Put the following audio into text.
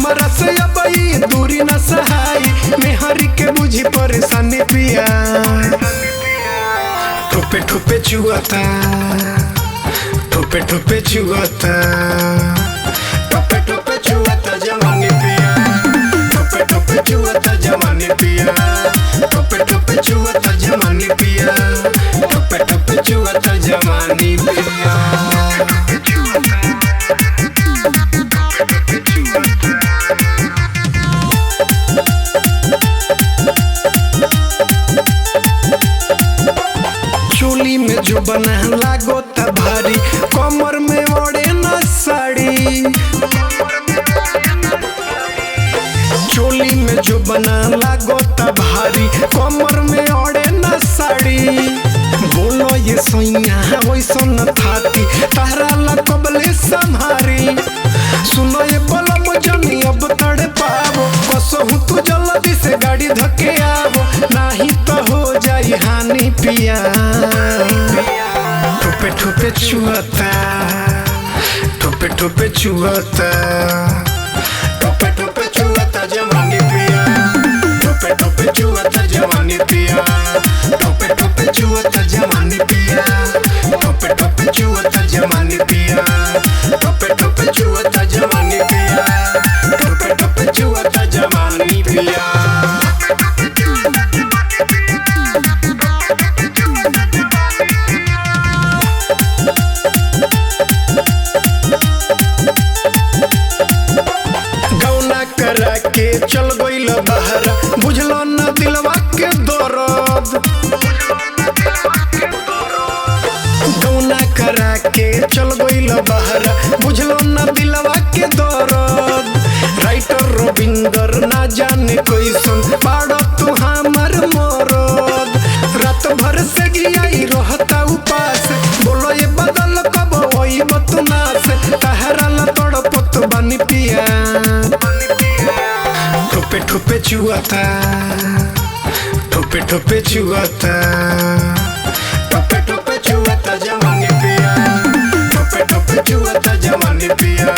हमरा से अब ई दूरी न सहाई, मेहरी के बुझी परेशानी पिया। ठोपे ठोपे चुआता, ठोपे ठोपे चुआता, ठोपे ठोपे चुआता जवानी पिया, ठोपे ठोपे चुआता जवानी पिया, ठोपे ठोपे चुआता जवानी पिया, ठोपे ठोपे चुआता जवानी पिया। चोली में जो बना लागो ता भारी, कमर में ओढ़े न साड़ी। चोली में जो बना लागो ता भारी, कमर में ओढ़े न साड़ी। बोलो ये सोइया वैसा न थाती, तारा ला कबले संहारी। सुनो ये बलम जनी अब तड़े पावो, कसहु तू जल्दी से गाड़ी धके आवो, नहीं तो हो जाई हानि पिया। ठोपे ठोपे चुआता, ठोपे ठोपे चुआता, ठोपे ठोपे चुआता जवानी पिया, ठोपे ठोपे चुआता जवानी पिया, ठोपे ठोपे चुआता जवानी पिया, ठोपे ठोपे चुआता जवानी पिया, ठोपे ठोपे चुआता जवानी पिया, ठोपे ठोपे चुआता जवानी पिया। गौना करा के चल गइल बहरा, बुझलो न दिलवा के दर्द। गौना करा के चल गइल बहरा, बुझलो न दिलवा के दर्द। राइटर रविंदर ना जाने कैसन पाड़ो तू हमर मरद। रात भर से गियाई रहता उपास, बोलो ये बदल कब होई बतनास, तहरा ला तड़पत बानी पिया। ठोपे ठोपे चुआता, ठोपे ठोपे चुआता, ठोपे ठोपे चुआता जवानी पिया, ठोपे ठोपे चुआता जवानी पिया,